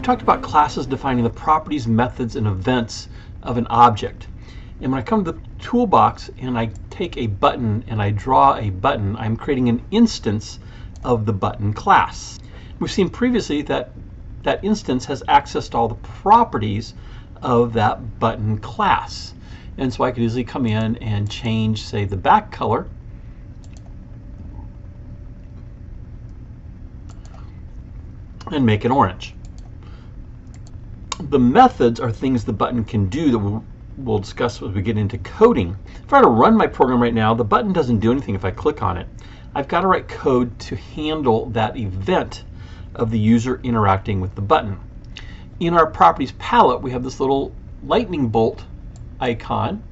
talked about classes defining the properties, methods, and events of an object. And when I come to the toolbox and I take a button and I draw a button, I'm creating an instance of the button class. We've seen previously that that instance has access to all the properties of that button class. And so I could easily come in and change, say, the back color. And make it orange. The methods are things the button can do that we'll discuss as we get into coding. If I were to run my program right now, the button doesn't do anything if I click on it. I've got to write code to handle that event of the user interacting with the button. In our properties palette, we have this little lightning bolt icon.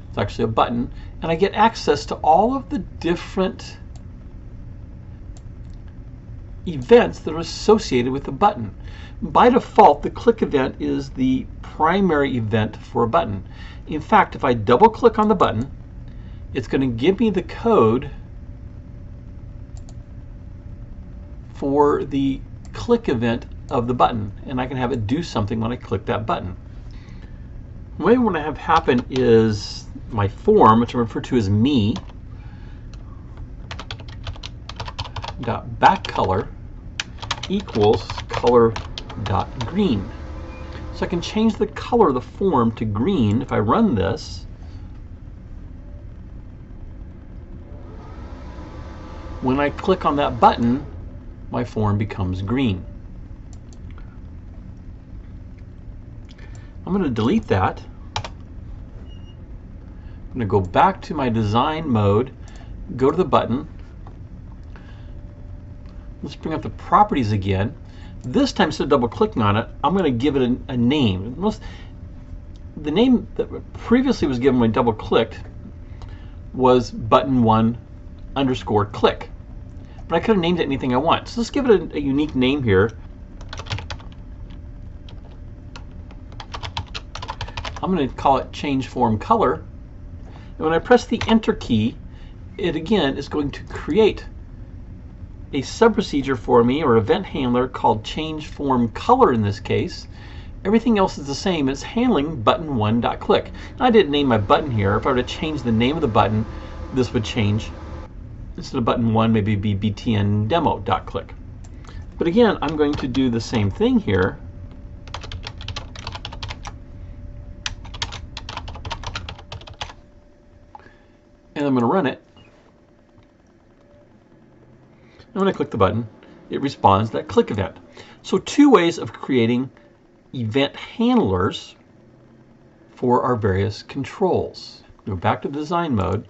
It's actually a button, and I get access to all of the different events that are associated with the button. By default, the click event is the primary event for a button. In fact, if I double click on the button, it's going to give me the code for the click event of the button, and I can have it do something when I click that button. The way I want to have happen is my form, which I refer to as me, dot back color equals color dot green. So I can change the color of the form to green. If I run this, when I click on that button, my form becomes green. I'm going to delete that. I'm going to go back to my design mode, go to the button. Let's bring up the properties again. This time, instead of double clicking on it, I'm going to give it a name. The name that previously was given when I double clicked was button1 underscore click. But I could have named it anything I want. So let's give it a unique name here. I'm going to call it change form color. And when I press the enter key, it again is going to create a sub-procedure for me, or event handler, called change form color in this case. Everything else is the same. It's handling button1.click. Now, I didn't name my button here. If I were to change the name of the button, this would change. Instead of button1, maybe it'd be btn demo.click. But again, I'm going to do the same thing here. And I'm going to run it. And when I click the button, it responds to that click event. So two ways of creating event handlers for our various controls. Go back to design mode.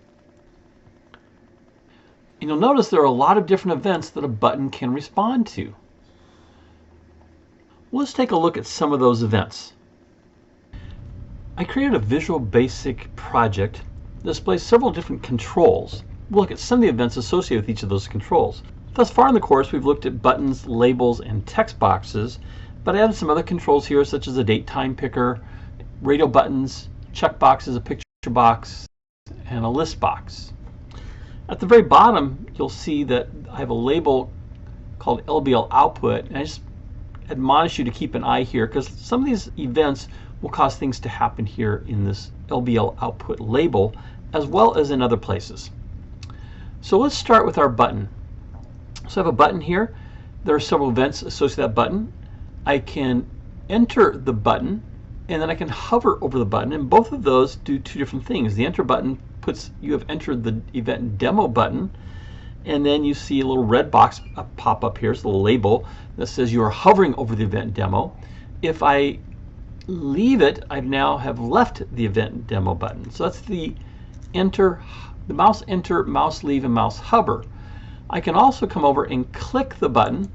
And you'll notice there are a lot of different events that a button can respond to. Let's take a look at some of those events. I created a Visual Basic project that displays several different controls. We'll look at some of the events associated with each of those controls. Thus far in the course, we've looked at buttons, labels, and text boxes, but I added some other controls here, such as a date time picker, radio buttons, check boxes, a picture box, and a list box. At the very bottom, you'll see that I have a label called LBL output, and I just admonish you to keep an eye here, because some of these events will cause things to happen here in this LBL output label, as well as in other places. So let's start with our button. So I have a button here. There are several events associated with that button. I can enter the button, and then I can hover over the button, and both of those do two different things. The enter button puts you have entered the event demo button, and then you see a little red box pop up here. It's a little label that says you are hovering over the event demo. If I leave it, I now have left the event demo button. So that's the enter, the mouse enter, mouse leave, and mouse hover. I can also come over and click the button,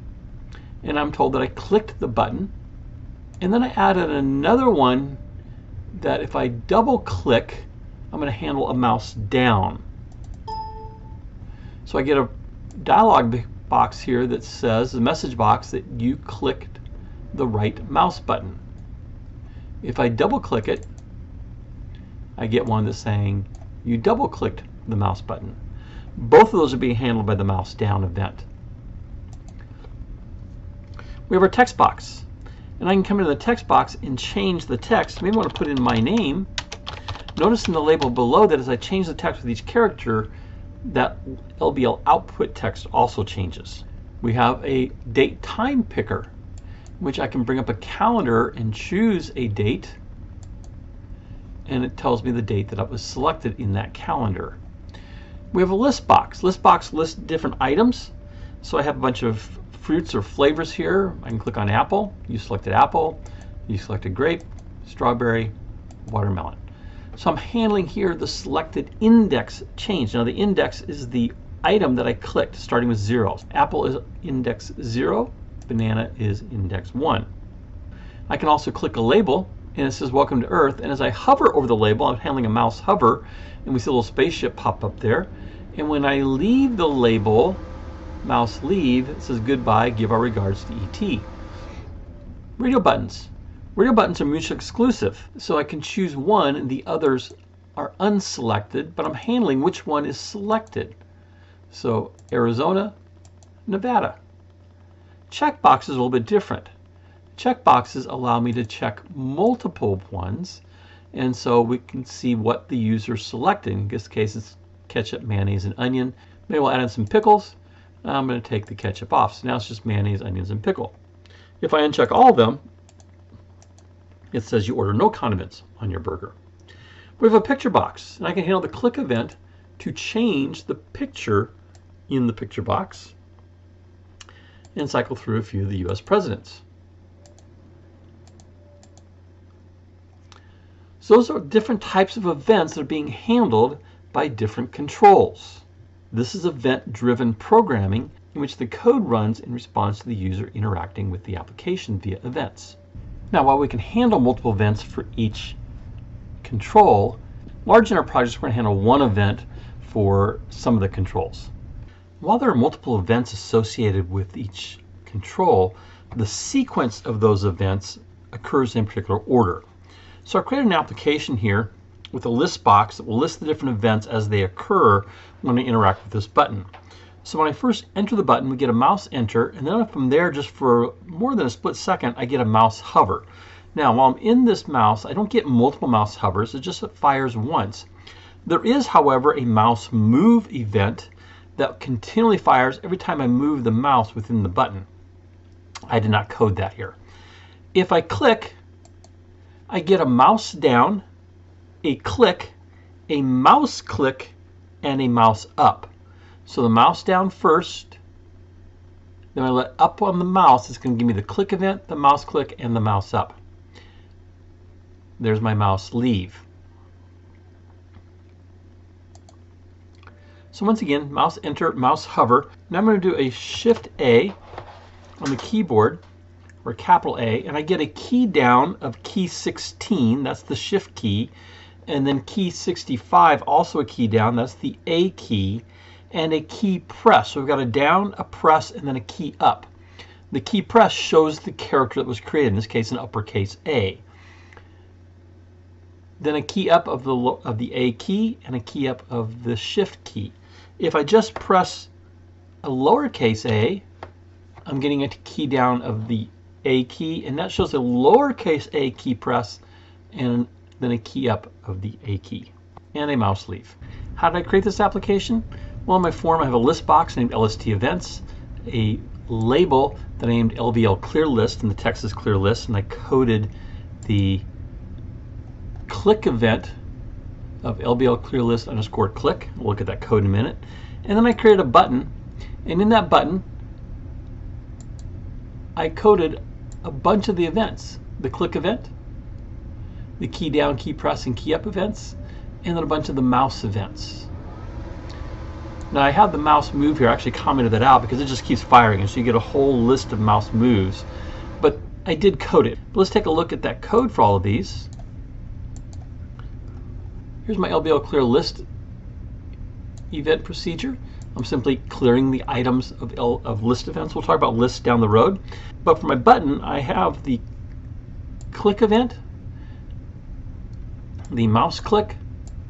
and I'm told that I clicked the button. And then I added another one that if I double click, I'm going to handle a mouse down. So I get a dialog box here that says, the message box, that you clicked the right mouse button. If I double click it, I get one that's saying you double clicked the mouse button. Both of those are being handled by the mouse down event. We have our text box. And I can come into the text box and change the text. Maybe I want to put in my name. Notice in the label below that as I change the text with each character, that LBL output text also changes. We have a date time picker, which I can bring up a calendar and choose a date, and it tells me the date that was selected in that calendar. We have a list box. List box lists different items. So I have a bunch of fruits or flavors here. I can click on apple. You selected apple. You selected grape, strawberry, watermelon. So I'm handling here the selected index change. Now the index is the item that I clicked, starting with 0. Apple is index 0. Banana is index 1. I can also click a label, and it says Welcome to Earth. And as I hover over the label, I'm handling a mouse hover, and we see a little spaceship pop up there. And when I leave the label, mouse leave, it says goodbye, give our regards to ET. Radio buttons. Radio buttons are mutually exclusive, so I can choose one and the others are unselected, but I'm handling which one is selected. So Arizona, Nevada. Checkboxes are a little bit different. Checkboxes allow me to check multiple ones, and so we can see what the user selected. In this case, it's ketchup, mayonnaise, and onion. Maybe we'll add in some pickles. I'm going to take the ketchup off. So now it's just mayonnaise, onions, and pickle. If I uncheck all of them, it says you order no condiments on your burger. We have a picture box, and I can handle the click event to change the picture in the picture box and cycle through a few of the US presidents. So those are different types of events that are being handled by different controls. This is event-driven programming in which the code runs in response to the user interacting with the application via events. Now, while we can handle multiple events for each control, large enterprises are going to handle one event for some of the controls. While there are multiple events associated with each control, the sequence of those events occurs in particular order. So I've created an application here with a list box that will list the different events as they occur when I interact with this button. So when I first enter the button, we get a mouse enter, and then from there, just for more than a split second, I get a mouse hover. Now, while I'm in this mouse, I don't get multiple mouse hovers, it just fires once. There is, however, a mouse move event that continually fires every time I move the mouse within the button. I did not code that here. If I click, I get a mouse down, a click, a mouse click, and a mouse up. So the mouse down first, then I let up on the mouse. It's going to give me the click event, the mouse click, and the mouse up. There's my mouse leave. So once again, mouse enter, mouse hover. Now I'm going to do a Shift A on the keyboard, or capital A, and I get a key down of key 16, that's the Shift key, and then key 65, also a key down, that's the A key, and a key press. So we've got a down, a press, and then a key up. The key press shows the character that was created, in this case an uppercase A. Then a key up of the A key and a key up of the Shift key. If I just press a lowercase a, I'm getting a key down of the A key, and that shows a lowercase a key press and then a key up of the A key and a mouse leave. How did I create this application? Well, in my form, I have a list box named LST Events, a label that I named LBL Clear List, and the text is Clear List, and I coded the click event of LBL Clear List underscore click. We'll look at that code in a minute. And then I created a button, and in that button, I coded a bunch of the events. The click event, the key down, key press, and key up events, and then a bunch of the mouse events. Now I have the mouse move here. I actually commented that out because it just keeps firing, and so you get a whole list of mouse moves. But I did code it. But let's take a look at that code for all of these. Here's my LBL clear list event procedure. I'm simply clearing the items of list events. We'll talk about lists down the road. But for my button, I have the click event, the mouse click,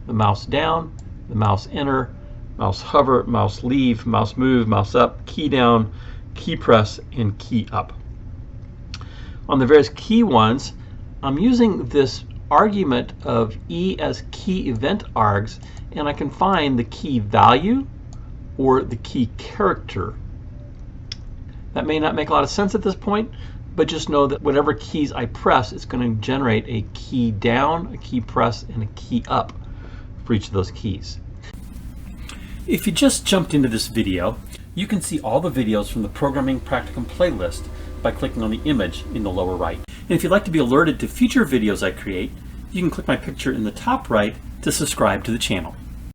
the mouse down, the mouse enter, mouse hover, mouse leave, mouse move, mouse up, key down, key press, and key up. On the various key ones, I'm using this argument of E as key event args, and I can find the key value or the key character. That may not make a lot of sense at this point, but just know that whatever keys I press, it's going to generate a key down, a key press, and a key up for each of those keys. If you just jumped into this video, you can see all the videos from the Programming Practicum playlist by clicking on the image in the lower right. And if you'd like to be alerted to future videos I create, you can click my picture in the top right to subscribe to the channel.